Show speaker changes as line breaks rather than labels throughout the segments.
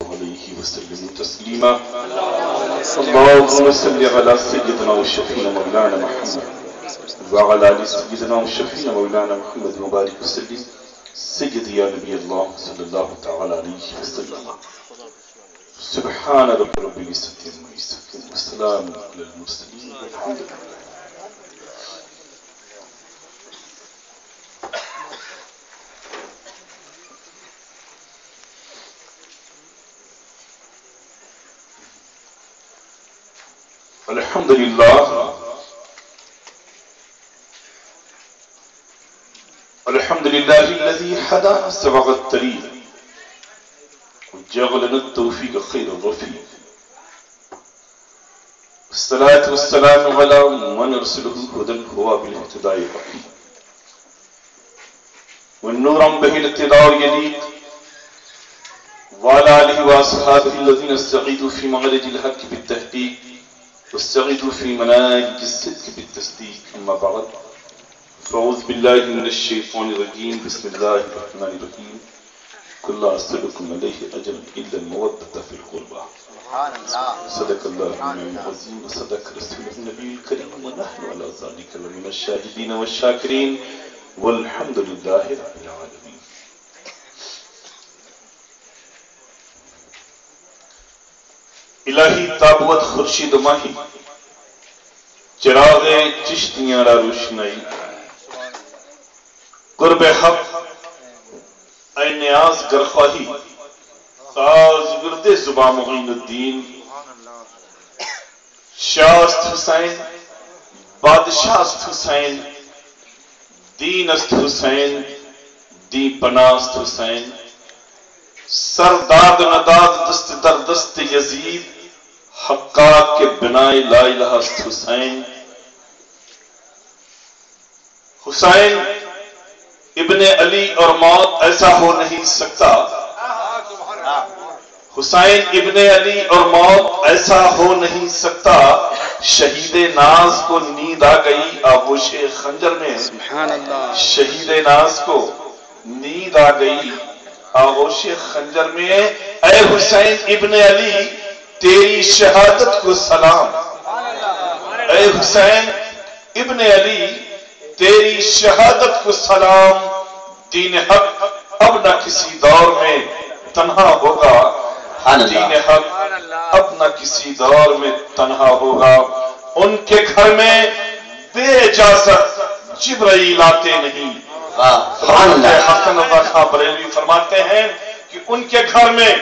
عليه وسلم تسليما. اللهم صل على سيدنا وشفينا مولانا محمد وعلى آل سيدنا وشفينا مولانا محمد وبارك وسلم. سيدي يا نبي الله صلى الله تعالى عليه وسلم. سبحان رب العزة عما يصفون وسلام على المرسلين والحمد لله. الحمد لله الحمد لله الذي هدانا سبق الطريق وجعلنا التوفيق خير الرفيق. الصلاة والسلام على من أرسله هدى هو بالاهتداء الرحيم والنور به الاهتداء يليق وعلى آله وأصحابه الذين استعيدوا في مغرج الحق بالتحقيق واستعيدوا في مناهج الصدق بالتصديق. أما بعد فأعوذ بالله من الشيطان الرجيم. بسم الله الرحمن الرحيم. قل لا أسألكم عليه أجرا إلا المودة في القربى. صدق الله العظيم وصدق رسوله النبي الكريم ونحن على ذلك لمن الشاهدين والشاكرين والحمد لله رب العالمين. الہی تابوت خورشید ماہی چراغ چشتیاں را روشنائی قرب حق اے نیاز گرخواہی ساز گرد زباں معین الدین شاست حسین بادشاہ است حسین دین است حسین دی پناست حسین سرداد نداد دست در دست یزید حقاق کے بنائے لا الہ است حسین. حسین ابن علی اور موت ایسا ہو نہیں سکتا. حسین ابن علی اور موت ایسا ہو نہیں سکتا. شہید ناز کو نیند آ گئی آغوش خنجر میں. شہید ناز کو نیند آ گئی آغوش خنجر میں. اے حسین ابن علی تیری شہادت کو سلام. اے حسین ابن علی تیری شہادت کو سلام. دین حق اب نہ کسی دور میں تنہا ہوگا. دین حق اب نہ کسی دور میں تنہا ہوگا. ان کے گھر میں بے اجازت جبرائیل آتے نہیں. حسن اللہ خان بریلوی فرماتے ہیں کہ ان کے گھر میں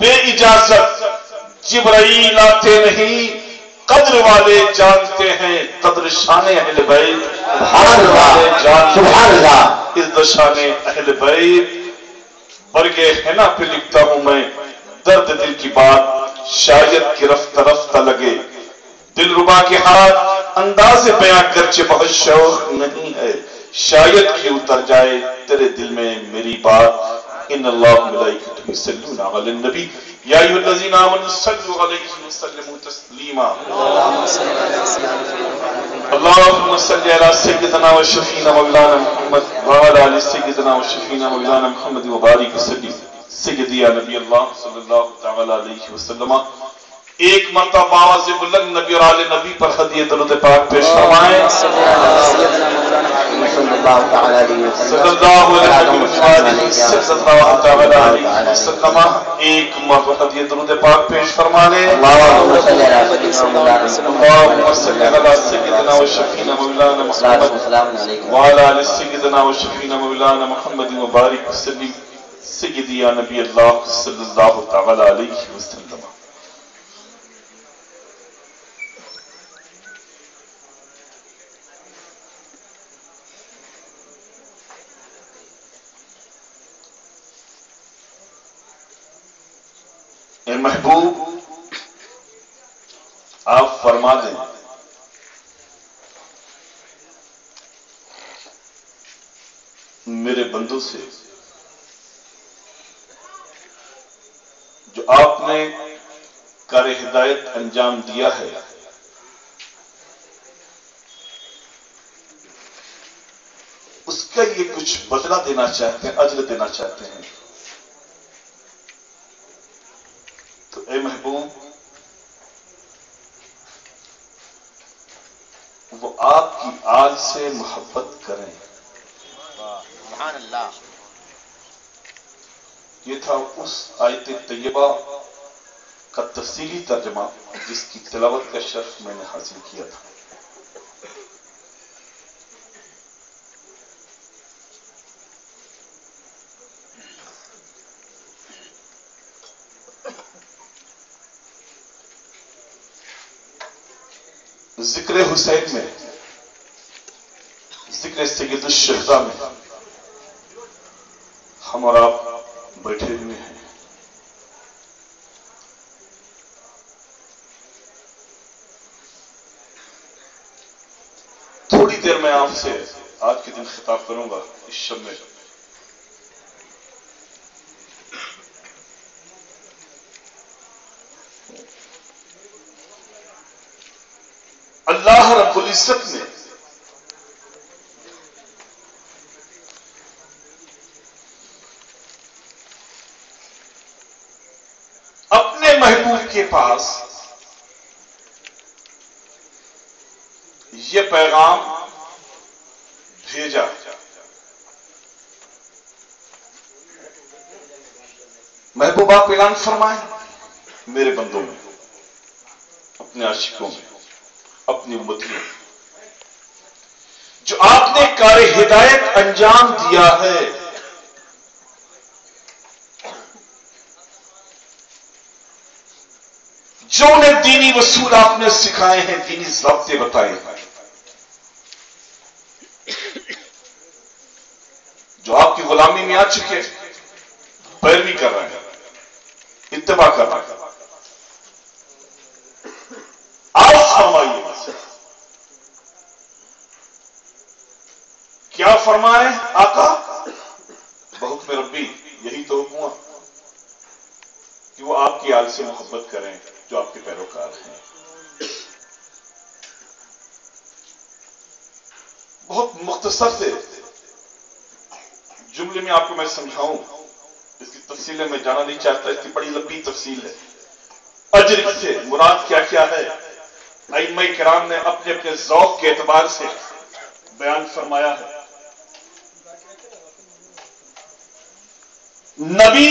بے اجازت جبرائیل آتے نہیں. قدر والے جانتے ہیں قدر شان اہل بیت. قدر والے جانتے ہیں عزت شان اہل بیت. برگے حنا پہ لکھتا ہوں میں درد دل کی بات شاید کہ رفتہ رفتہ لگے. دل ربا کے ہاتھ انداز بیاں گرچہ بہت شوق نہیں ہے. شاید کہ اتر جائے تیرے دل میں میری بات. ان اللہ ملائکتہ یصلون علی النبی یا ایھا الذین آمنوا صلوا علیہ وسلموا تسلیما. اللهم صل علی سیدنا و شفیعنا مولانا محمد وعلی آل سیدنا و شفیعنا مولانا محمد وبارک وسلم. سیدی یا نبی اللہ صلی اللہ تعالی علیہ وسلم. ایک مرتبہ آواز بلند نبی اور آل نبی پر ہدیہ درود پاک پیش فرمائیں. صلی اللہ تعالی علیہ وسلم. ایک مرتبہ ہدیہ درود پاک پیش فرمانے. اللہم صلی علی سیدنا و شفیعنا مولانا محمد وعلی آل سیدنا و شفیعنا مولانا محمد وبارک وسلم. سیدی یا نبی اللہ صلی اللہ تعالی علیہ وسلم. اے محبوب آپ فرما دیں میرے بندوں سے جو آپ نے کار ہدایت انجام دیا ہے اس کا یہ کچھ بدلہ دینا چاہتے ہیں، اجر دینا چاہتے ہیں. تو اے محبوب وہ آپ کی آل سے محبت کریں.
سبحان اللہ.
یہ تھا اس آیت طیبہ کا تفصیلی ترجمہ جس کی تلاوت کا شرف میں نے حاصل کیا تھا. ذکر حسین میں، ذکر سید الشہداء میں ہم اور آپ بیٹھے ہوئے ہیں. تھوڑی دیر میں آپ سے آج کے دن خطاب کروں گا اس شب میں. اللہ رب العزت نے اپنے محبوب کے پاس یہ پیغام بھیجا. محبوب آپ اعلان فرمائیں میرے بندوں میں، اپنے عاشقوں میں، اپنی امتیوں میں، جو آپ نے کار ہدایت انجام دیا ہے، جو انہیں دینی اصول آپ نے سکھائے ہیں، دینی ضابطے بتائے ہیں، جو آپ کی غلامی میں آ چکے، پیروی کر رہے ہیں، اتباع کر رہے ہیں، آپ فرمائیے کیا فرمائے آقا؟ بحکم ربی یہی تو حکم ہوا کہ وہ آپ کی آل سے محبت کریں جو آپ کے پیروکار ہیں. بہت مختصر سے جملے میں آپ کو میں سمجھاؤں، اس کی تفصیلیں میں جانا نہیں چاہتا، اس کی بڑی لمبی تفصیل ہے. اجر سے مراد کیا کیا ہے ائمہ کرام نے اپنے اپنے ذوق کے اعتبار سے بیان فرمایا ہے. نبی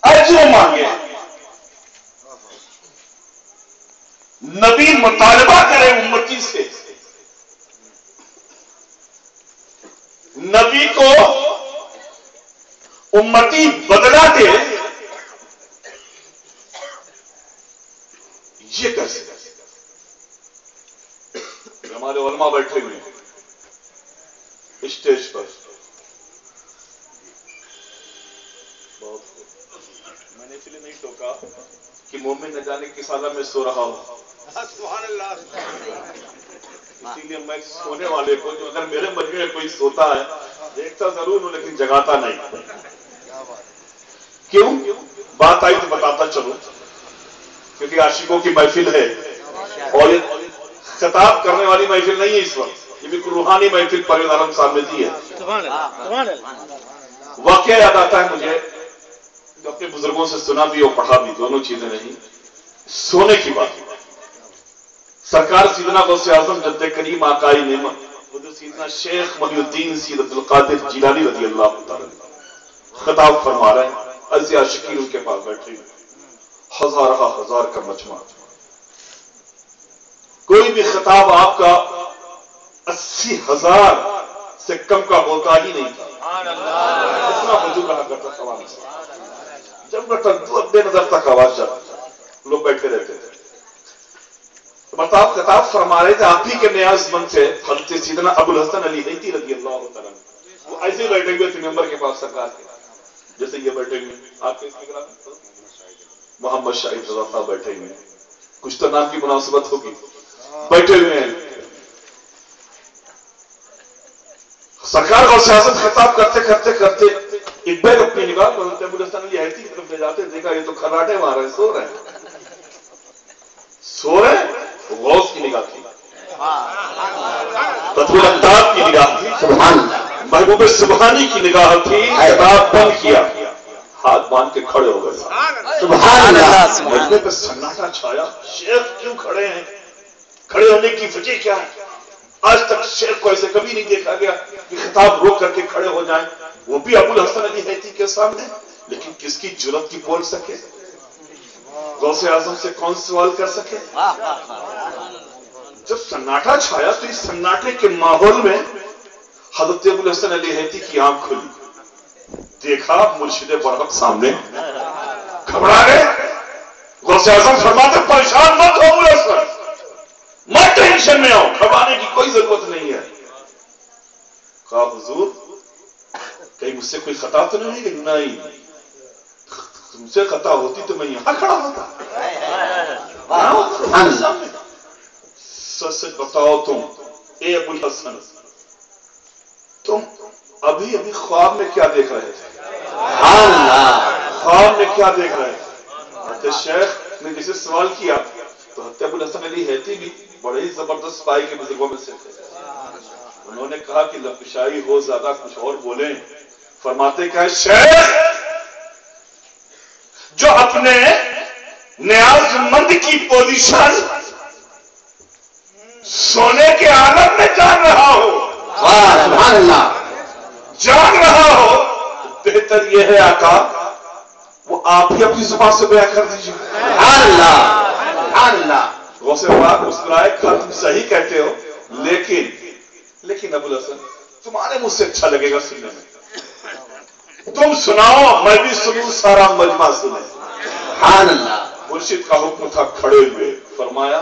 اجر مانگے، نبی مطالبہ کرے امتی سے، نبی کو امتی بدلا دے، یہ کر سکتے. ہمارے علماء بیٹھے ہوئے ہیں اسٹیج پر، میں نے اس لیے نہیں ٹوکا کہ مومن نہ جانے کس حالت میں سو رہا ہو.
سبحان اللہ.
اسی لیے میں سونے والے کو، جو اگر میرے مجمع میں کوئی سوتا ہے دیکھتا ضرور ہوں لیکن جگاتا نہیں. کیوں؟ بات آئی تو بتاتا چلو، کیونکہ عاشقوں کی محفل ہے اور یہ خطاب کرنے والی محفل نہیں ہے اس وقت، یہ بھی روحانی محفل پرویز عالم صاحب نے دی ہے. واقعہ یاد آتا ہے مجھے، اپنے بزرگوں سے سنا بھی اور پڑھا بھی، دونوں چیزیں نہیں. سونے کی بات، سرکار سیدنا غوث اعظم جد کریم آقائی نعمت حضرت سیدنا شیخ محی الدین سید عبد القادر جیلانی رضی اللہ تعالی خطاب فرما رہے ہیں. ایسے عاشقین ان کے پاس بیٹھے، ہزار کا مجمع. کوئی بھی خطاب آپ کا 80,000 سے کم کا ہوتا ہی نہیں تھا. اتنا وجود رہا کرتا تھا جب بے نظر تک آواز جب لوگ بیٹھے رہتے تھے. بتاؤ خطاب فرما رہے تھے، آپ ہی کے نیاز مند تھے حضرت سیدنا ابو الحسن علی حیتی رضی اللہ تعالیٰ. وہ ایسے بیٹھے ہوئے تھے ممبر کے پاس سرکار کے، جیسے یہ بیٹھے ہوئے آپ کے محمد شاہد رضا صاحب بیٹھے ہوئے ہیں، کچھ تو نام کی مناسبت ہوگی، بیٹھے ہوئے ہیں. سرکار غوث اعظم خطاب کرتے کرتے کرتے ایک بار اپنی نگاہ کو حضرت ابو الحسن علی حیتی کی طرف لے جاتے، دیکھا یہ تو کھراٹے مار رہے ہیں، سو رہے ہیں. غوث کی نگاہ تھی، قطب الطاف کی نگاہ تھی، محبوب سبحانی کی نگاہ تھی. خطاب بند کیا، ہاتھ باندھ کے کھڑے ہو گئے.
سبحان اللہ.
مجمع پہ سناٹا چھایا. شیخ کیوں کھڑے ہیں؟ کھڑے ہونے کی وجہ کیا ہے؟ آج تک شیخ کو ایسے کبھی نہیں دیکھا گیا کہ خطاب روک کر کے کھڑے ہو جائیں، وہ بھی ابو الحسن علی حیتی کے سامنے. لیکن کس کی جرت کی بول سکے؟ غوث اعظم سے کون سوال کر سکے؟ جب سناٹا چھایا تو اس سناٹے کے ماحول میں حضرت ابو الحسن علی حیتی کی آنکھ کھلی. دیکھا مرشد برحق سامنے، گھبرا گئے. غوث اعظم فرماتے پریشان مت ہو ابو الحسن، مت ٹینشن میں آؤ، گھبرانے کی کوئی ضرورت نہیں ہے. کہا حضور کہیں مجھ سے کوئی خطا تو نہیں ہے؟ نہیں، تم سے خطا ہوتی تو میں یہاں کھڑا ہوتا. سچ سچ بتاؤ تم اے ابو الحسن، تم ابھی ابھی خواب میں کیا دیکھ رہے تھے؟ خواب میں کیا دیکھ رہے تھے؟ شیخ نے جسے سوال کیا تو حضرت ابو الحسن علی حیتی بھی بڑے ہی زبردست پائی کے بزرگوں میں سے تھے. انہوں نے کہا کہ لفشائی ہو زیادہ کچھ اور بولیں. فرماتے کہ شیخ جو اپنے نیاز مند کی پوزیشن سونے کے عالم میں جان رہا ہو،
سبحان اللہ،
جان رہا ہو، بہتر یہ ہے آقا وہ آپ ہی اپنی زبان سے بیان کر دیجیے.
سبحان اللہ، سبحان اللہ.
غوث پاک مسکرائے کہا تم صحیح کہتے ہو، لیکن ابو الحسن تمہارے منہ سے اچھا لگے گا سننے میں، تم سناؤ میں بھی سنوں، سارا مجمع سنے.
سبحان اللہ.
مرشد کا حکم تھا کھڑے ہوئے. فرمایا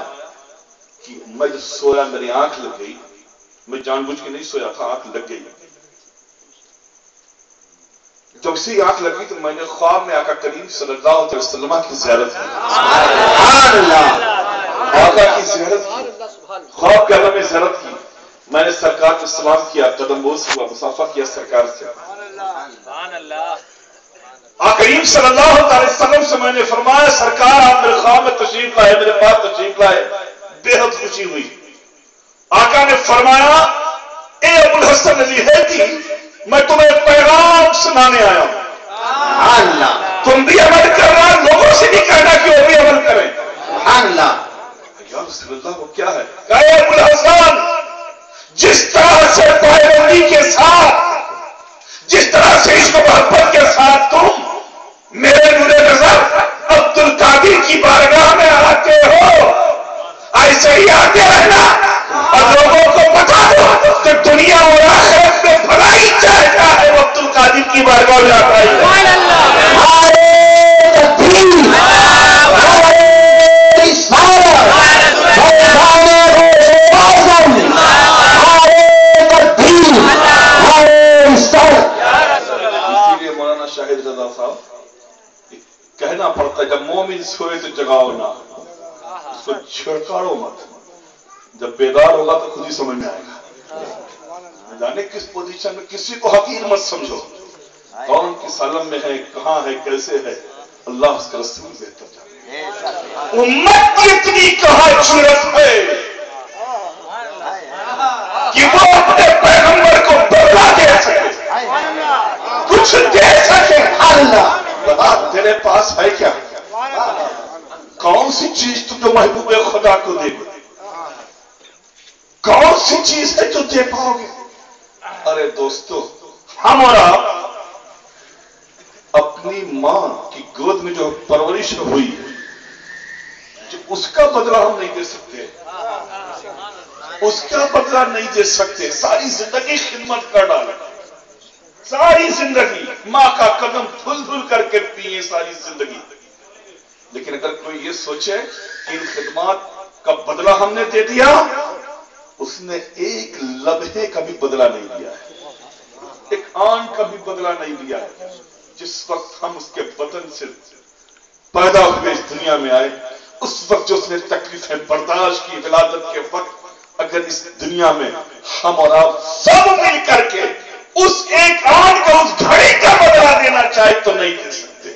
کہ میں جب سویا میری آنکھ لگ گئی، میں جان بوجھ کے نہیں سویا تھا، آنکھ لگ گئی. جب اسی آنکھ لگی تو میں نے خواب میں آقا کریم صلی اللہ علیہ وسلم کی زیارت کی.
سبحان اللہ.
آقا کی زیارت کی، خواب کے عالم میں زیارت کی. میں نے سرکار کو سلام کیا، قدم بوس ہوا، مصافحہ کیا سرکار سے. آقا کریم صلی اللہ علیہ وسلم سے میں نے فرمایا سرکار آپ میرے خواب میں تشریف لائے، میرے پاس تشریف لائے، بے حد خوشی ہوئی. آقا نے فرمایا اے ابو الحسن علی حیتی میں تمہیں پیغام سنانے آیا ہوں.
سبحان اللہ.
تم بھی عمل کرنا، لوگوں سے بھی کہنا کہ وہ بھی عمل کریں.
سبحان اللہ.
یا رسول اللہ وہ کیا ہے؟ کہا ابو الحسن جس طرح سے پابندی کے ساتھ، جس طرح سے عشق و محبت کے ساتھ تم میرے نور نظر عبد القادر کی بارگاہ میں آتے ہو، ایسے ہی آتے رہنا اور لوگوں کو بتا دو کہ دنیا اور آخرت میں بھلائی چاہتا ہے وہ عبد القادر کی بارگاہ میں آتا ہے. شاہد رضا صاحب کہنا پڑتا ہے جب مومن سوئے تو جگاؤ نہ، اس کو چھڑکاڑو مت، جب بیدار ہوگا تو خود ہی سمجھ میں آئے گا. جانے کس پوزیشن میں، کسی کو حقیر مت سمجھو، کون کس عالم میں ہے، کہاں ہے، کیسے ہے، اللہ اس کا رسول بہتر جانے. امت کی اتنی کہاں جرت ہے کہ وہ اپنے پیغمبر کو بدلہ دے سکے، کچھ دے سکے. اللہ بتا تیرے پاس ہے کیا؟ کون سی چیز تو جو محبوب خدا کو دے گا؟ کون سی چیز ہے جو دے پاؤ گے؟ ارے دوستو ہم اور آپ اپنی ماں کی گود میں جو پرورش ہوئی جو اس کا بدلہ ہم نہیں دے سکتے، اس کا بدلہ نہیں دے سکتے. ساری زندگی خدمت کر ڈالے، ساری زندگی ماں کا قدم دھل دھل کر کے پیے ساری زندگی. لیکن اگر کوئی یہ سوچے کہ ان خدمات کا بدلہ ہم نے دے دیا، اس نے ایک لمحے کا بھی بدلہ نہیں دیا ہے، ایک آن کا بھی بدلہ نہیں دیا ہے. جس وقت ہم اس کے بدن سے پیدا ہوئے اس دنیا میں آئے، اس وقت جو اس نے تکلیفیں برداشت کی، ولادت کے وقت اگر اس دنیا میں ہم اور آپ سب مل کر کے اس ایک آن کا، اس گھڑی کا بدلہ دینا چاہے تو نہیں دے سکتے.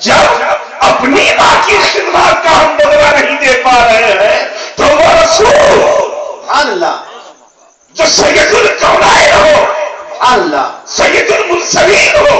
جب اپنی ماں کی خدمات کا ہم بدلہ نہیں دے پا رہے ہیں تو وہ رسول
اللہ
جو سید الکونین ہو،
اللہ
سید المرسلین ہو،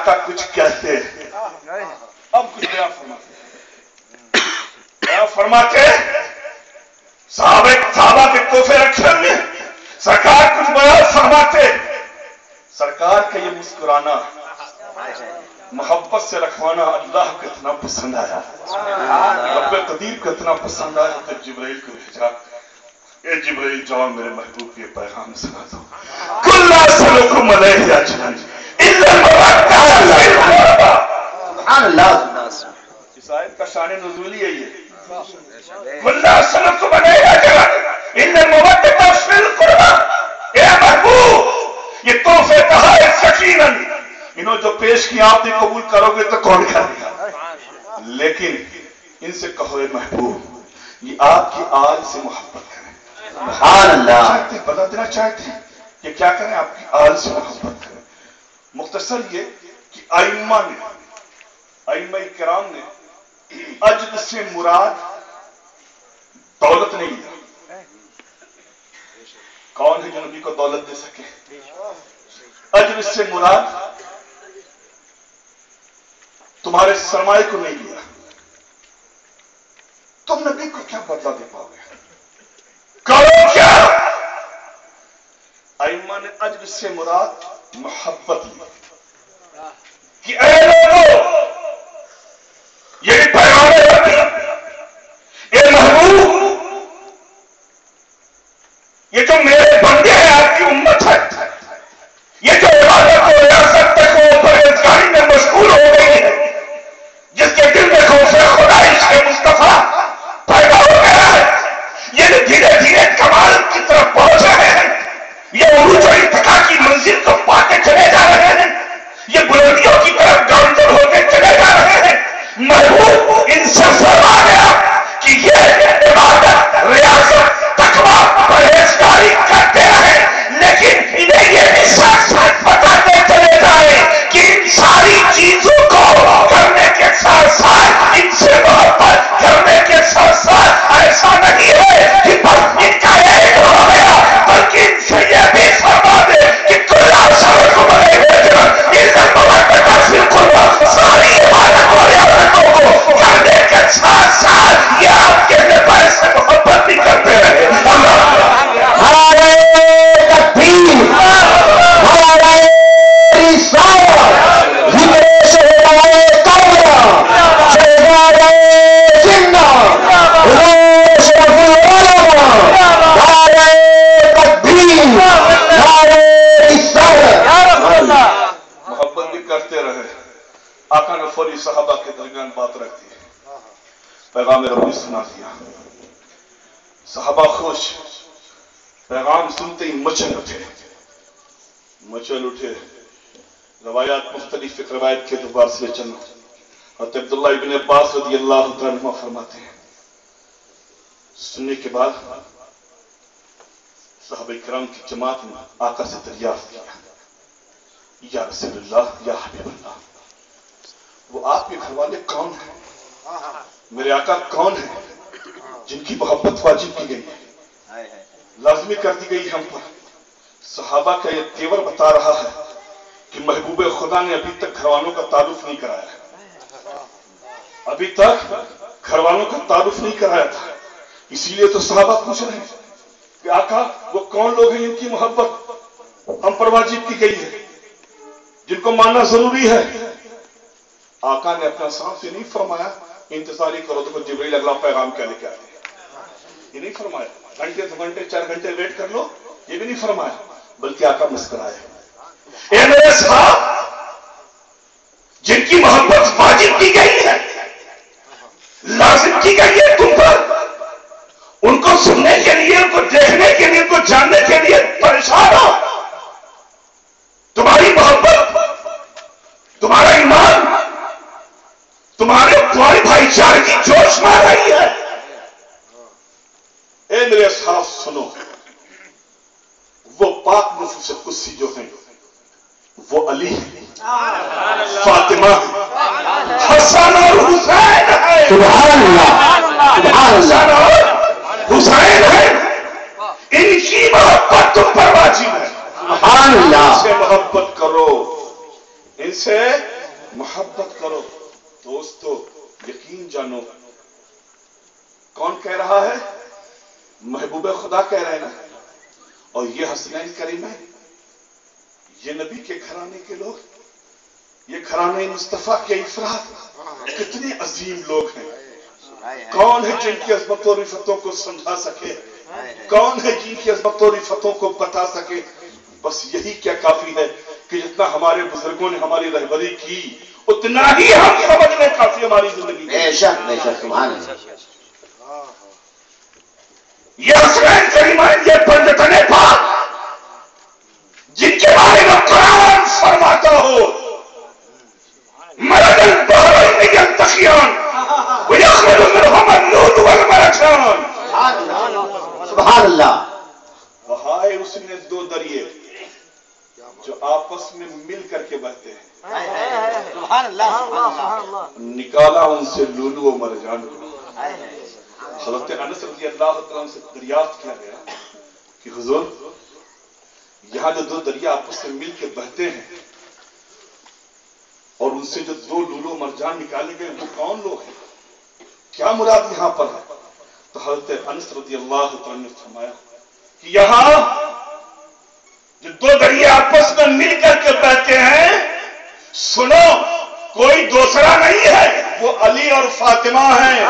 آقا کچھ کہتے اب کچھ بیان فرماتے صحابہ کے تحفے رکھے ہوئے سرکار کچھ بیان فرماتے سرکار کا یہ مسکرانا محبت سے رکھوانا اللہ کو اتنا پسند آیا رب قدیر کو اتنا پسند آیا تو جبرائیل کو بھیجا اے جبرائیل جاؤ میرے محبوب یہ پیغام سنا دو کل اسلکم علیہ اجرا الا المودۃ
سبحان اللہ.
اس آیت کا شان نزولی ہے یہ کل اسلکم علیہ اجرا الا المودۃ فی القربى. اے محبوب یہ تحفے تحائف سکینہ انہوں جو پیش کیا آپ نے قبول کرو گے تو کون کرے گا لیکن ان سے کہو اے محبوب یہ آپ کی آل سے محبت کریں.
سبحان اللہ.
بتا دینا چاہتے ہیں کہ کیا کریں آپ کی آل سے محبت کریں. مختصر یہ کہ ائمہ کرام نے اجر سے مراد دولت نہیں لیا. کون ہے جو نبی کو دولت دے سکے؟ اجر سے مراد تمہارے سرمایہ کو نہیں لیا. تم نبی کو کیا بدلہ دے پاؤ گے؟ کرو کیا؟ ائمہ نے اجر سے مراد محبت لی کہ اے لوگوں یہ پیغام ہے اے محبوب یہ جو میرے بندے ہیں آپ کی امت ہے یہ جو عبادت و ریاست تک وہ پرہیزگاری میں مشغول ہو گئی ہے جس کے دل میں خوف خدا عشق مصطفیٰ پیدا ہو گیا ہے یہ دھیرے دھیرے کمال کی طرف پہنچ رہے ہیں یہ عروج و ارتقاء کی منزل کو پاتے چلے جا رہے ہیں یہ بلندیوں کی طرف گامزن ہوتے چلے جا رہے ہیں. محبوب ان سے فرما گیا کہ یہ عبادت ریاست تقویٰ پرہیزگاری کرتے رہے لیکن انہیں یہ بھی ساتھ ساتھ بتاتے چلے جائے کہ ان ساری چیزوں کو کرنے کے ساتھ ساتھ ان سے محبت کرنے کے ساتھ ساتھ ایسا نہیں ہے کہ بس ان کا ایک ہو گیا بلکہ ان سے یہ بھی فرما دے کہ کل اسلکم علیہ اجرا الا المودۃ فی القربى. ساری عبادت اور ریاستوں کو کرنے کے ساتھ ساتھ یہ آپ کے نبی سے محبت بھی کرتے رہے.
ہمارے تکبیر ہمارے رسالت ذکر شہدائے کربلا شہدائے جنہ روش رفیع العلماء ہمارے تکبیر ہمارے رسالت.
محبت بھی کرتے رہے. آقا نے فوری صحابہ کے درمیان بات رکھ دی پیغام ربی سنا دیا. صحابہ خوش پیغام سنتے ہی مچل اٹھے. روایات مختلف ایک روایت کے دوبار سے چلنا اور عبداللہ ابن عباس رضی اللہ عنہ فرماتے ہیں سننے کے بعد صحابہ کرام کی جماعت نے آقا سے دریافت کیا یا رسول اللہ یا حبیب اللہ وہ آپ کے گھر والے کون ہیں؟ میرے آقا کون ہیں جن کی محبت واجب کی گئی ہے لازمی کر دی گئی ہم پر. صحابہ کا یہ تیور بتا رہا ہے کہ محبوب خدا نے ابھی تک گھر والوں کا تعارف نہیں کرایا ابھی تک گھر والوں کا تعارف نہیں کرایا تھا. اسی لیے تو صحابہ پوچھ رہے ہیں کہ آقا وہ کون لوگ ہیں جن کی محبت ہم پر واجب کی گئی ہے جن کو ماننا ضروری ہے. آقا نے اپنا سانس سے نہیں فرمایا انتظاری کرو تو جبرائیل اگلا پیغام کیا لے کے آتے ہیں یہ نہیں فرمایا گھنٹے 2 گھنٹے 4 گھنٹے ویٹ کر لو یہ بھی نہیں فرمایا بلکہ آقا مسکرائے اے میرے صاحب جن کی محبت واجب کی گئی ہے لازم کی گئی ہے تم پر ان کو سننے کے لیے ان کو دیکھنے کے لیے ان کو جاننے کے لیے پریشان ہو. تمہاری محبت تمہارا ایمان تمہاری بھائی چارگی جوش مار رہی ہے. اے میرے اصحاب سنو وہ پاک نفوس قدسی جو ہیں وہ علی فاطمہ حسن اور حسین ہے.
سبحان اللہ
حسن اور حسین ہے ان کی محبت تم پر واجب ہے.
سبحان اللہ.
سے محبت کرو ان سے محبت کرو. دوستو یقین جانو. کون کہہ رہا ہے؟ محبوب خدا کہہ رہے ہیں نا. اور یہ حسنین کریمین، یہ نبی کے گھرانے کے لوگ، یہ گھرانے مصطفیٰ کے افراد کتنے عظیم لوگ ہیں. کون ہے جن کی عظمت و رفتوں کو سمجھا سکے؟ کون ہے جن کی عظمت و رفتوں کو بتا سکے؟ بس یہی کیا کافی ہے کہ جتنا ہمارے بزرگوں نے ہماری رہبری کی اتنا ہی ہم سمجھ لیں کافی ہماری زندگی.
بے شک بے شک سبحان اللہ.
یہ حسنین کریمین، یہ پنجتن پاک جن کے بارے میں قرآن فرماتا ہو مرد البحرین یلتقیان ویخرج منہما اللؤلؤ والمرجان.
سبحان اللہ.
بہائے اس نے دو دریے جو آپس میں مل کر کے بہتے ہیں.
سبحان اللہ.
نکالا ان سے لولو و مرجان کو. حضرت انس رضی اللہ عنہ سے دریافت کیا گیا کہ حضور یہاں جو دو دریا آپس میں مل کے بہتے ہیں اور ان سے جو دو لولو مرجان نکالے گئے وہ کون لوگ ہیں؟ کیا مراد یہاں پر ہے؟ تو حضرت انس رضی اللہ عنہ نے فرمایا کہ یہاں جو دو دریا آپس میں مل کر کے بہتے ہیں، سنو کوئی دوسرا نہیں ہے، وہ علی اور فاطمہ ہیں.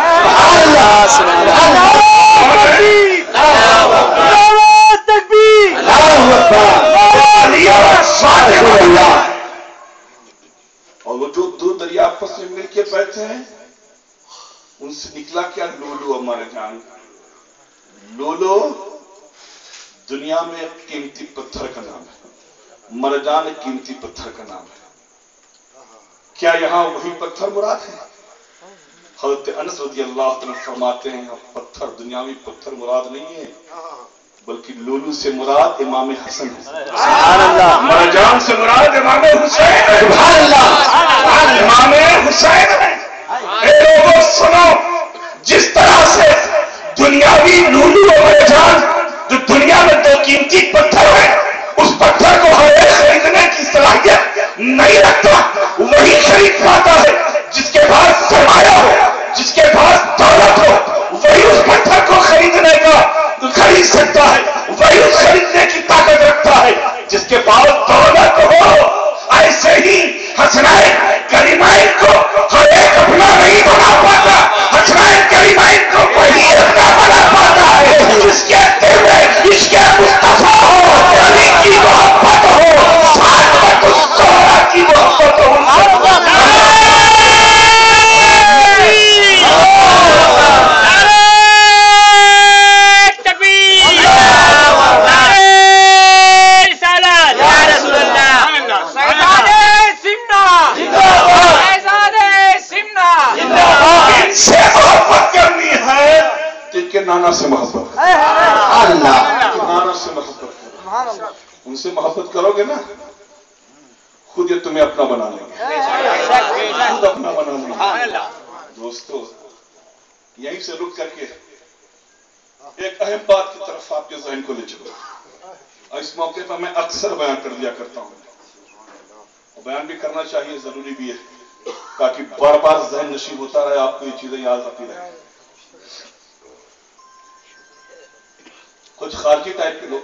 اور وہ جو دو دریا آپس میں مل کے بہتے ہیں ان سے نکلا کیا؟ لولو اور مرجان. لولو دنیا میں قیمتی پتھر کا نام ہے، مرجان قیمتی پتھر کا نام ہے. کیا یہاں وہی پتھر مراد ہے؟ حضرت انس رضی اللہ عنہ فرماتے ہیں پتھر دنیاوی پتھر مراد نہیں ہے، بلکہ لولو سے مراد امام حسن ہے. مرجان سے مراد امام حسین ہے. امام حسین ہے. اے لوگوں سنو، جس طرح سے دنیاوی لولو و مرجان جو دنیا میں دو قیمتی پتھر ہے اس پتھر کو ہر ایک خریدنے کی صلاحیت نہیں رکھتا، وہی خرید پاتا ہے جس کے پاس سرمایہ ہو، جس کے پاس دولت ہو، وہی اس پتھر کو خریدنے کا خرید سکتا ہے، وہی اس خریدنے کی طاقت رکھتا ہے جس کے پاس دولت ہو. ایسے ہی حسنین کریمین کو ہر ایک اپنا نہیں بنا پاتا، حسنین کریمین کو وہی اپنا بنا پاتا ہے جس کے دل میں عشق مصطفیٰ ہو، علی کی محبت ہو، ساتھ میں اس زہرا کی محبت ہو. نانا سے محبت نانا سے محبت کرو. ان سے محبت کرو گے نا خود یہ تمہیں اپنا بنا لیں گے، خود اپنا بنا لیں گے. دوستو یہیں سے رک کر کے ایک اہم بات کی طرف آپ کے ذہن کو لے چلو. اس موقع پر میں اکثر بیان کر دیا کرتا ہوں اور بیان بھی کرنا چاہیے، ضروری بھی ہے تاکہ بار بار ذہن نشین ہوتا رہے، آپ کو یہ چیزیں یاد آتی رہے. کچھ خارجی ٹائپ کے لوگ،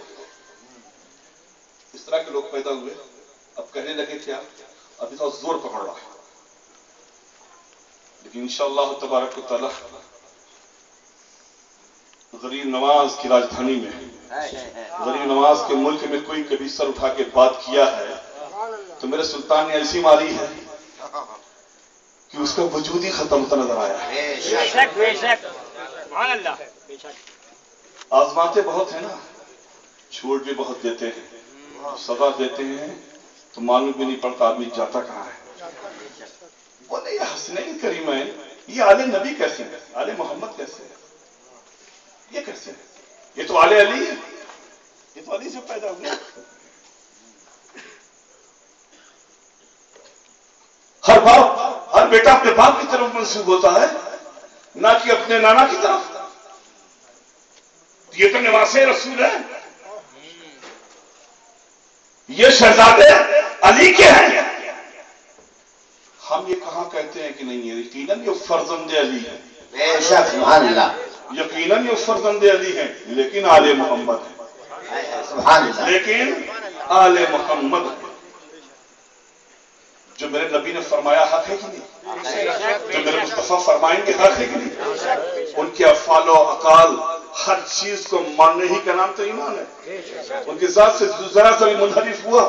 اس طرح کے لوگ پیدا ہوئے، اب کہنے لگے کیا ابھی تو زور پکڑ رہا ہے، لیکن انشاءاللہ تبارک و تعالی غریب نواز کی راجدھانی میں، غریب نواز کے ملک میں کوئی کبھی سر اٹھا کے بات کیا ہے تو میرے سلطان نے ایسی ماری ہے کہ اس کا وجود ہی ختم ہوتا نظر آیا ہے. آزماتے بہت ہیں نا، چھوٹ بھی بہت دیتے ہیں، سزا دیتے ہیں تو معلوم بھی نہیں پڑتا آدمی جاتا کہاں ہے. بولے یہ حسنین کریمین، یہ آل نبی کیسے ہیں؟ آل محمد کیسے ہیں؟ یہ کیسے ہیں؟ یہ تو آل علی ہے، یہ تو علی سے پیدا ہوئے. ہر باپ، ہر بیٹا اپنے باپ کی طرف منسوب ہوتا ہے، نہ کہ اپنے نانا کی طرف. یہ تو نواسے رسول ہے، یہ شہزادے علی کے ہیں. ہم یہ کہاں کہتے ہیں کہ نہیں ہے؟ یقیناً یہ فرزند علی ہے،
بے شک سبحان اللہ،
یقیناً یہ فرزند علی ہے، لیکن آل محمد ہے،
سبحان اللہ،
لیکن آل محمد ہے۔ جو میرے نبی نے فرمایا حق ہے کہ نہیں؟ جو میرے مصطفیٰ فرمائیں گے حق ہے کہ نہیں؟ ان کے افعال و اقوال ہر چیز کو ماننے ہی کا نام تو ایمان ہے۔ ان کی ذات سے ذرا سا بھی منحرف ہوا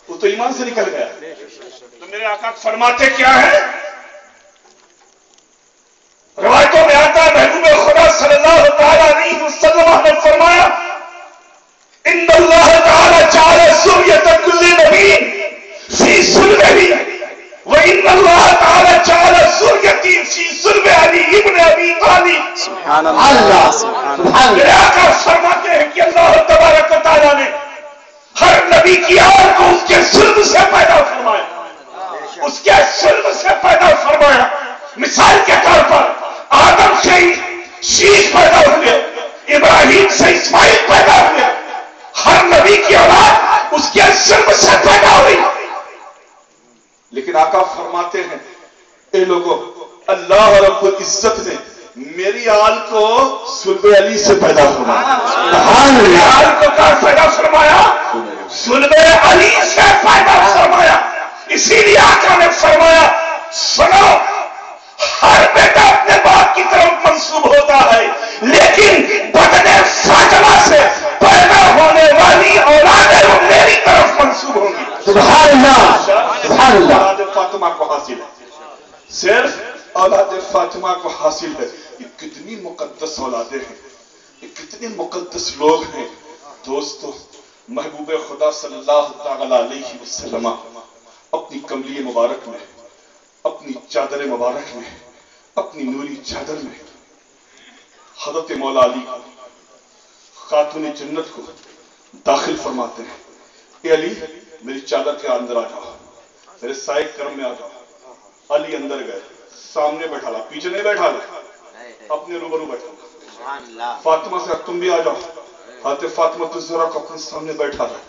وہ تو ایمان سے نکل گیا۔ تو میرے آقا فرماتے کیا ہے؟ روایتوں میں آتا ہے محبوب خدا صلی اللہ تعالی علیہ وسلم نے فرمایا ان اللہ تعالی جعل سوریۃ کل نبی فی صلبہ وان اللہ تعالی جعل سوریتی فی صلب علی ابن ابی طالب۔
سبحان
اللہ،
سبحان
سبحان
میرے
اللہ،
آقا فرماتے ہیں کہ اللہ تبارک و تعالیٰ نے ہر نبی کی آل کو اس کے صلب سے پیدا فرمایا، اس کے صلب سے پیدا فرمایا۔ مثال کے طور پر آدم سے شیش پیدا ہوئے، ابراہیم سے اسماعیل پیدا ہوئے، ہر نبی کی اولاد اس کے صلب سے پیدا ہوئی۔ لیکن آقا فرماتے ہیں اے لوگوں، اللہ رب العزت نے میری آل کو صلب علی سے پیدا فرمایا۔
سبحان
میری
اللہ،
آل کو کہاں پیدا فرمایا؟ صلب علی سے پیدا فرمایا۔ اسی لیے آقا نے فرمایا سنو، ہر بیٹا اپنے باپ کی طرف منسوب ہوتا ہے، لیکن بدن فاطمہ سے پیدا ہونے والی اولادیں وہ میری طرف منسوب ہوں گی۔
سبحان اللہ، سبحان اللہ،
اولاد فاطمہ کو حاصل ہے، صرف اولاد فاطمہ کو حاصل ہے۔ یہ کتنی مقدس اولادیں ہیں، یہ کتنے مقدس لوگ ہیں۔ دوستو، محبوب خدا صلی اللہ تعالی علیہ وسلم اپنی کملی مبارک میں، اپنی چادر مبارک میں، اپنی نوری چادر میں حضرت مولا علی کو، خاتون جنت کو داخل فرماتے ہیں۔ اے علی، میری چادر کے اندر آ جاؤ، میرے سائے کرم میں آ جاؤ۔ علی اندر گئے، سامنے بیٹھا لا، پیچھے نہیں بیٹھا لا، اپنے روبرو بیٹھا لا۔
سبحان اللہ،
فاطمہ سے تم بھی آ جاؤ، حضرت فاطمہ الزہرا کو اپنے سامنے بیٹھا لا۔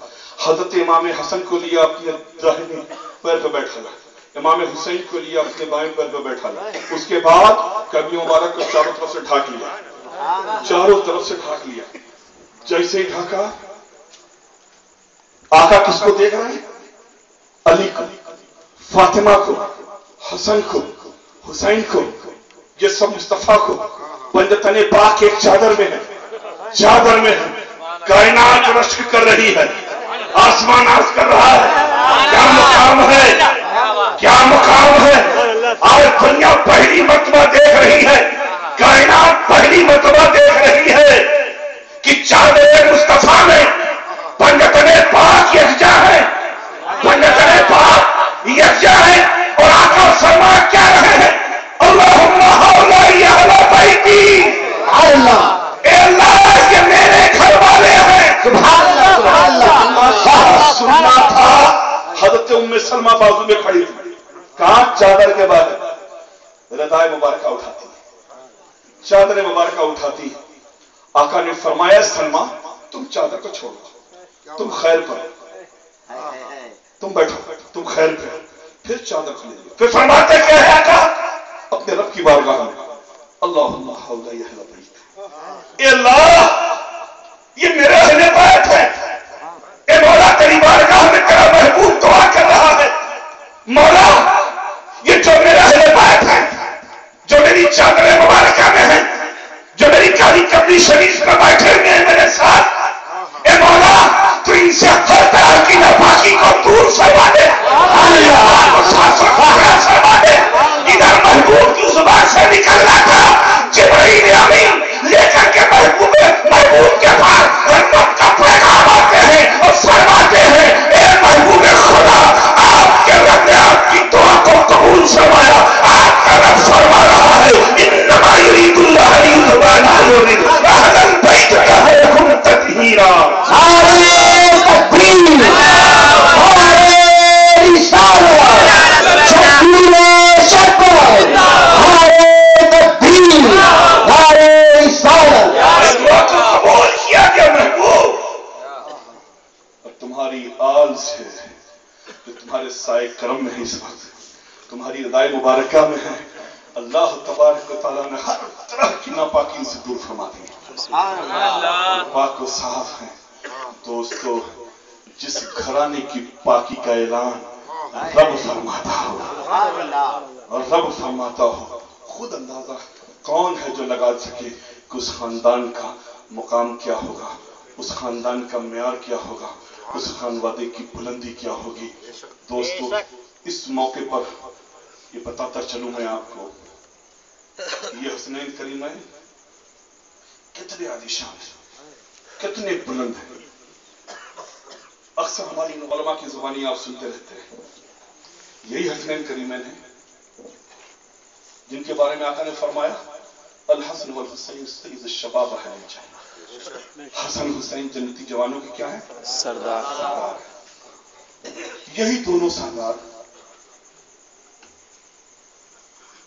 حضرت امام حسن کو لیا اپنے داہنے پیر پہ بیٹھا لا، امام حسین کو لیا اپنے بائیں پیر پہ بیٹھا لا۔ اس کے بعد قبر مبارک کو چاروں طرف سے ڈھانک لیا، چاروں طرف سے ڈھانک لیا۔ جیسے ہی ڈھانکا، آقا کس کو دیکھ رہے ہیں؟ علی کو، فاطمہ کو، حسن کو، حسین کو، یہ سب مصطفیٰ کو پنجتن پاک ایک چادر میں ہے، چادر میں ہے۔ کائنات رشک کر رہی ہے، آسمان آس کر رہا ہے۔ کیا مقام ہے، کیا مقام ہے۔ آج دنیا پہلی مرتبہ دیکھ رہی ہے، کائنات پہلی مرتبہ دیکھ رہی ہے کہ چادر مصطفیٰ میں پنجتن پاک یکجا ہے، پنجتن پاک یکجا ہے۔ اور آقا فرما کیا رہے ہیں؟ اللہم ہؤلاء اہل بیتی،
اللہ،
اے اللہ یہ میرے گھر والے ہیں۔
سبحان اللہ، سبحان اللہ،
سننا تھا، حضرت ام سلمہ بازو میں کھڑی تھی، کہاں چادر کے بعد ردائے مبارکہ اٹھاتی، چادر مبارکہ اٹھاتی۔ آقا نے فرمایا سلمہ تم چادر کو چھوڑو، تم خیر کرو، تم بیٹھو، تم خیر کرو۔ پھر چادر کھلے گی، پھر فرماتے کیا ہے آقا اپنے رب کی بارگاہ میں؟ اللہم ہؤلاء اہل بیت، اے اللہ یہ میرے اہل بیت ہے، اے مولا تیری بارگاہ میں تیرا محبوب دعا کر رہا ہے۔ مولا یہ جو میرے اہل بیت ہے، جو میری چادر مبارکہ میں ہے، جو میری کالی قبری شریف میں بیٹھے ہوئے ہیں میرے ساتھ، اے مولا تو ان سے ہر طرح کی ناپاکی کو دور فرما دے، اللہ کو صاف فرما دے۔ ادھر محبوب کی زبان سے نکلنا تھا جبرائیل امین لے کر کے محبوب کے پاس رحمت کا پیغام آتے ہیں اور فرماتے ہیں اے محبوب خدا، آپ کے رب نے آپ کی دعا کو قبول فرمایا۔ آپ کا رب فرما رہا ہے انما یرید اللہ لیذہب عنکم الرجس اہل دعائے مبارکہ میں ہے، اللہ تبارک و تعالیٰ نے ہر طرح کی ناپاکی سے دور فرما دی، پاک و صاف ہیں۔ دوستو، جس گھرانے کی پاکی کا اعلان رب فرماتا ہو، اور رب فرماتا ہو، خود اندازہ کون ہے جو لگا سکے کہ اس خاندان کا مقام کیا ہوگا، اس خاندان کا معیار کیا ہوگا، اس خانوادے کی بلندی کیا ہوگی۔ دوستو، اس موقع پر یہ بتاتا چلوں میں آپ کو، یہ حسنین کریمین کتنے عالی شان ہیں، کتنے بلند ہیں۔ اکثر ہماری علماء کی زبانی آپ سنتے رہتے ہیں، یہی حسنین کریمین ہیں جن کے بارے میں آقا نے فرمایا الحسن والحسین سید الشباب اہل الجنہ، حسن حسین جنتی جوانوں کی کیا ہیں؟ سردار۔ یہی دونوں سردار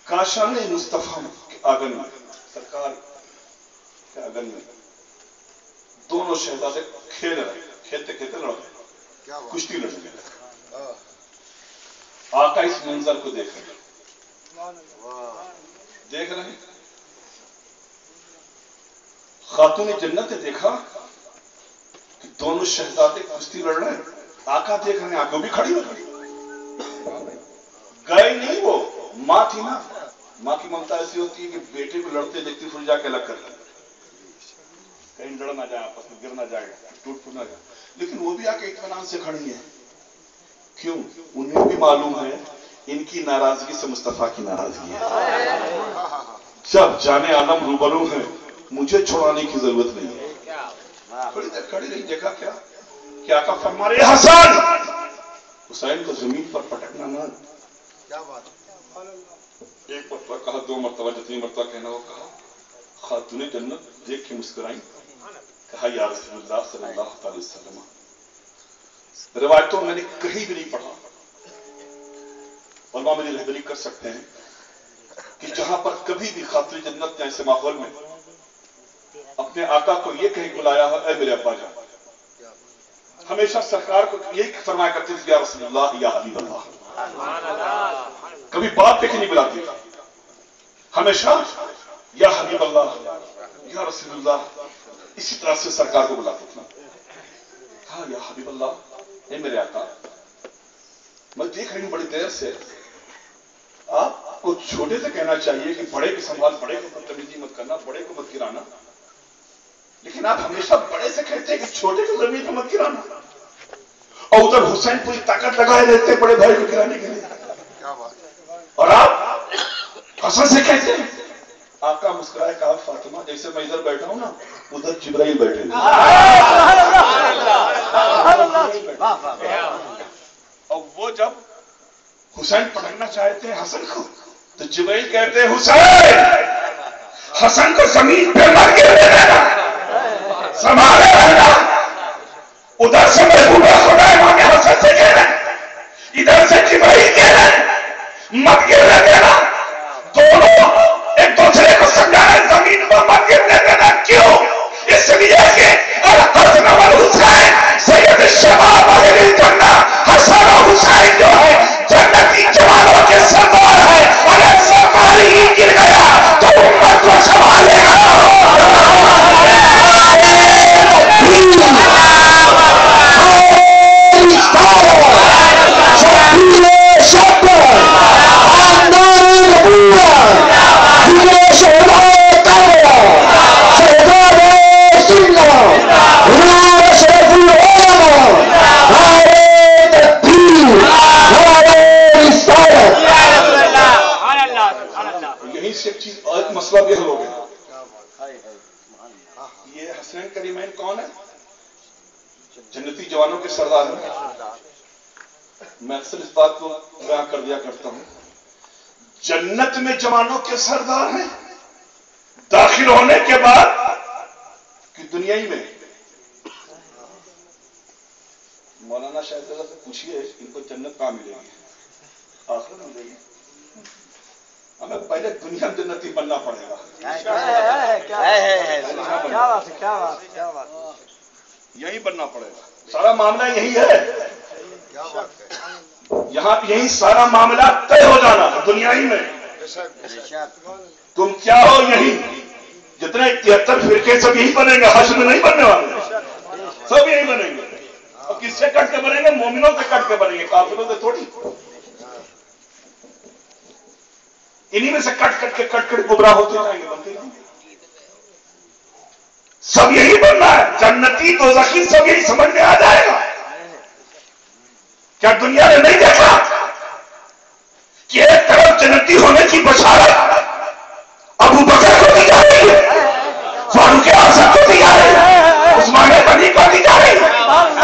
کاشان مصطفیٰ کے آنگن میں، سرکار کے آنگن میں دونوں شہزادے کھیل رہے، کھیلتے کھیلتے لڑ گئے، کشتی لڑ گئے۔ آقا اس منظر کو دیکھ رہے ہیں، خاتون جنت نے دیکھا کہ دونوں شہزادے کشتی لڑ رہے ہیں، آقا دیکھ رہے ہیں، آقا بھی کھڑی ہو گئی، گئے نہیں، وہ ماں تھی نا، ماں کی ممتا ایسی ہوتی ہے کہ بیٹے کو لڑتے دیکھتی پھر جا کے الگ کر لیں، کہیں لڑ نہ جائے، آپس میں گر نہ جائے، ٹوٹ پھوٹ نہ جائے، لیکن وہ بھی آ کے اطمینان سے کھڑی ہیں۔ کیوں؟ انہیں بھی معلوم ہے ان کی ناراضگی سے مصطفیٰ کی ناراضگی ہے، جب جانے عالم روبرو ہیں مجھے چھوڑانے کی ضرورت نہیں ہے۔ کھڑی رہی، دیکھا کیا کہ آقا فرما رہے حسن، حسین کو زمین پر پٹکنا نہ، ایک مرتبہ کہا، دو مرتبہ، جتنی مرتبہ کہنا وہ کہا، خاتون جنت دیکھ کے مسکرائیں، کہا یا رسول اللہ صلی اللہ علیہ وسلم۔ روایتوں میں نے کہیں بھی نہیں پڑھا، علماء میری رہبری کر سکتے ہیں کہ جہاں پر کبھی بھی خاتون جنت نے ایسے ماحول میں اپنے آقا کو یہ کہیں بلایا ہو اے میرے ابا جان، ہمیشہ سرکار کو یہی فرمایا کرتے تھے یا رسول اللہ یا حبیب اللہ، کبھی باپ پہ نہیں بلاتی تھی، ہمیشہ یا حبیب اللہ یا رسول اللہ، اسی طرح سے سرکار کو بلاتے تھے۔ کہا یا حبیب اللہ، اے میرے آقا، میں دیکھ رہی ہوں بڑی دیر سے، آپ کو چھوٹے سے کہنا چاہیے کہ بڑے کی سنبھال، بڑے کو بدتمیزی مت کرنا، بڑے کو مت گرانا، لیکن آپ ہمیشہ بڑے سے کہتے ہیں کہ چھوٹے کو زمین کو مت گرانا، اور ادھر حسین پوری طاقت لگائے رہتے بڑے بھائی کو گرانے کے لیے، اور آپ حسن سے کہتے ہیں۔ آقا مسکرائے، کہا فاطمہ جیسے میں ادھر بیٹھا ہوں نا، ادھر جبرائیل بیٹھے ہیں، اور وہ جب حسین پکڑنا چاہتے ہیں حسن کو تو جبرائیل کہتے ہیں حسین، حسن کو زمین پہ مر کے دینا، سنبھالے رہنا، ادھر سے محبوب خدا امام حسن سے کہنا، ادھر سے جبرائیل کہنا، مت گرنے دینا، دونوں ایک دوسرے کو سمجھانا، زمین پر مت گرنے دینا۔ کیوں؟ اس لیے کہ الحسن والحسین سید الشباب اہل الجنہ، حسن اور حسین جو ہے جنتی جوانوں کے سردار ہے، اگر سردار ہی گر گیا تو امت کو سنبھالے گا۔ مسئلہ بھی حل ہو گیا۔ یہ حسنین کریمین کون ہے؟ جنتی جوانوں کے سردار ہیں۔ میں اکثر اس بات کو بیان کر دیا کرتا ہوں، جنت میں جوانوں کے سردار ہیں، داخل ہونے کے بعد کہ دنیا ہی میں مولانا شاہد سے پوچھئے ان کو جنت کہاں ملے گی، آخر ملے گی، ہمیں پہلے دنیا جنتی بننا پڑے گا۔ یہی بننا پڑے گا، سارا معاملہ یہی ہے۔ یہاں یہی سارا معاملہ طے ہو جانا ہے دنیا ہی میں. تم کیا ہو یہی جتنے 73 فرقے سب یہی بنیں گے, حشر میں نہیں بننے والے, سب یہی بنیں گے. اور کس سے کٹ کے بنیں گے؟ مومنوں سے کٹ کے بنیں گے, کافروں سے تھوڑی. انہی میں سے کٹ کے گمراہ ہوتے جائیں گے, بنتے جائیں گے. سب یہی بننا ہے, جنتی دوزخی سب یہی سمجھ میں آ جائے گا. کیا دنیا نے نہیں دیکھا کہ ایک طرف جنتی ہونے کی بشارت ابو بکر کو دی جا رہی ہے, فاروق اعظم کو دی جا رہی ہے, عثمان غنی کو دی جا رہی ہے,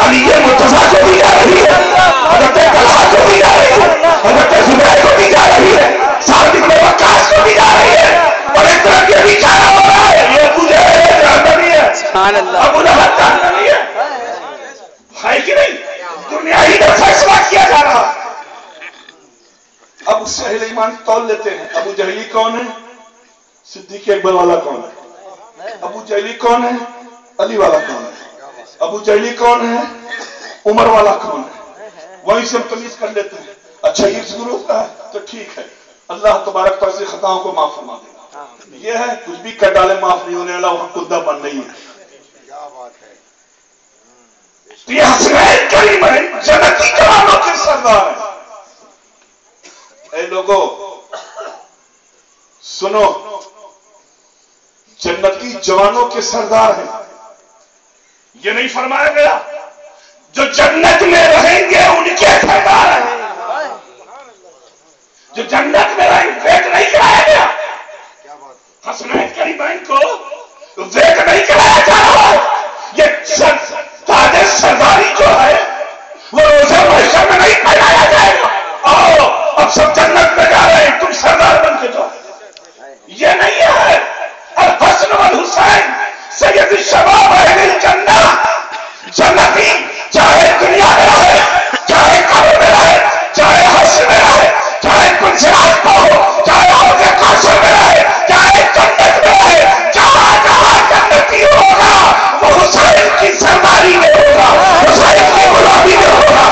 علی مرتضیٰ کو دی جا رہی ہے, حضرت طلحہ کو دی جا رہی ہے, حضرت زبیر کو دی جا رہی ہے, سعد بن وقاص کو دی جا رہی ہے, اور ایک طرف یہ بھی چاہا ہو رہا ہے یہ ابو جہل جہنمی ہے, ابو لہب جہنمی ہے کہ نہیں؟ دنیا ہی میں فیصلہ کیا جا رہا. اب اس سے اہل ایمان تول لیتے ہیں. ابو جہلی کون ہے؟ صدیق اکبر والا کون ہے؟ ابو جہلی کون ہے؟ علی والا کون ہے؟ ابو جہلی کون ہے؟ عمر والا کون ہے؟ وہیں سے ہم تمیز کر لیتے ہیں. اچھا یہ ضرورت ہے تو ٹھیک ہے, اللہ تبارک تعالیٰ سے خطاؤں کو معاف فرما دے گا. یہ ہے کچھ بھی کر ڈالے معاف نہیں ہونے والا, وہاں کدہ بن نہیں ہے. یہ حسنین کریم ہے, جنتی جوانوں کے سردار ہیں. اے لوگوں سنو, جنتی جوانوں کے سردار ہیں. یہ نہیں فرمایا گیا جو جنت میں رہیں گے ان کے سردار ہیں. جو جنت میں رہیں ویٹ نہیں کرایا گیا. حسنین کریمین کو ویٹ نہیں کرایا جا رہا. یہ تاج سرداری جو ہے وہ روزہ محشر میں نہیں پہنایا جائے گا. آؤ اب سب جنت میں جا رہے ہیں, تم سردار بن کے جاؤ. یہ نہیں ہے. الحسن والحسین سید الشباب اہل الجنہ, جنتی چاہے دنیا میں رہے, چاہے قبر میں رہے, چاہے حشر میں رہے, چاہے کنسرات کو ہو, چاہے حوض کوثر میں رہے, چاہے جنت میں رہے, جہاں جہاں جنتی ہوگا وہ حسین کی سرداری میں ہوگا, حسین کی غلامی میں ہوگا.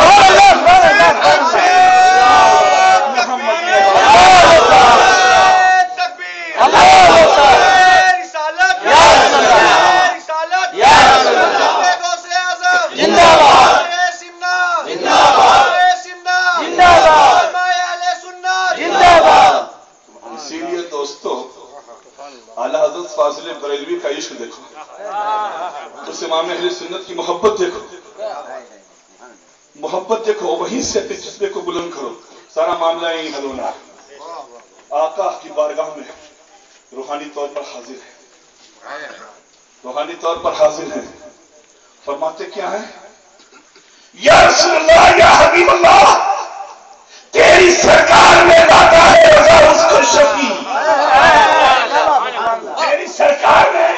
اسی لیے دوستو اعلیٰ حضرت فاضل بریلوی کا عشق دیکھو, اس امام اہل سنت کی محبت دیکھو, محبت دیکھو, وہیں سے اپنے جذبے کو بلند کرو, سارا معاملہ یہی حل ہونا ہے. آقا کی بارگاہ میں روحانی طور پر حاضر ہے, روحانی طور پر حاضر ہے. فرماتے کیا ہیں؟ یا رسول اللہ, یا حبیب اللہ, تیری سرکار میں لاتا ہے رضا اس کو شفیع. تیری سرکار میں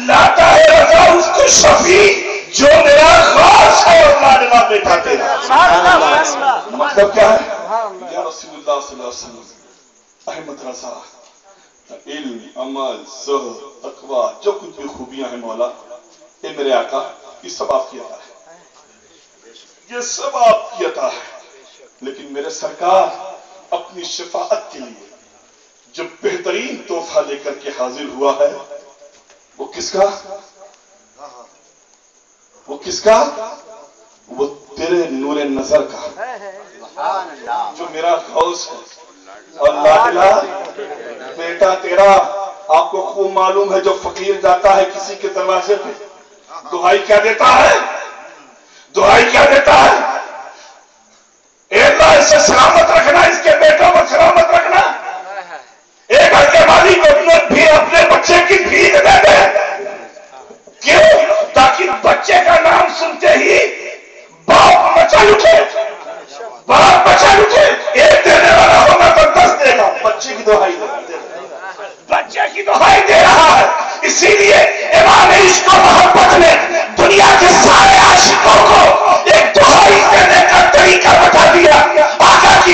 لاتا ہے رضا اس کو شفیع, جو میرا خاص ہے اور لاڈلا بیٹا تیرا. مطلب کیا ہے؟ یا رسول اللہ صلی اللہ علیہ وسلم, احمد رضا, علم, عمل, زہد, تقوی, جو کچھ بھی خوبیاں ہیں مولا, اے میرے آقا, یہ سب آپ کی عطا ہے, یہ سب آپ کی عطا ہے. لیکن میرے سرکار اپنی شفاعت کے لیے جو بہترین تحفہ لے کر کے حاضر ہوا ہے وہ کس کا؟ وہ کس کا؟ وہ تیرے نور نظر کا, جو میرا غوث ہے. اور لاڈلا بیٹا تیرا, آپ کو خوب معلوم ہے جو فقیر جاتا ہے کسی کے دروازے پہ, دعائی کیا دیتا ہے؟ دعائی کیا دیتا ہے؟ اے اللہ اسے سلامت رکھنا, اس کے بیٹوں کو سلامت رکھنا. ایک گھر کے مالی کو اپنے بچے کی بھیک دے دے. کیوں؟ تاکہ بچے کا نام سنتے ہی باپ بچا اٹھے, باپ بچا اٹھے. ایک دینے والا ہوگا تو 10 دے گا. بچے کی دہائی دے گا, بچے کی دہائی دے رہا ہے. اسی لیے امام عشق و محبت نے دنیا کے سارے عاشقوں کو ایک دہائی دینے کا طریقہ بتا دیا. آقا کی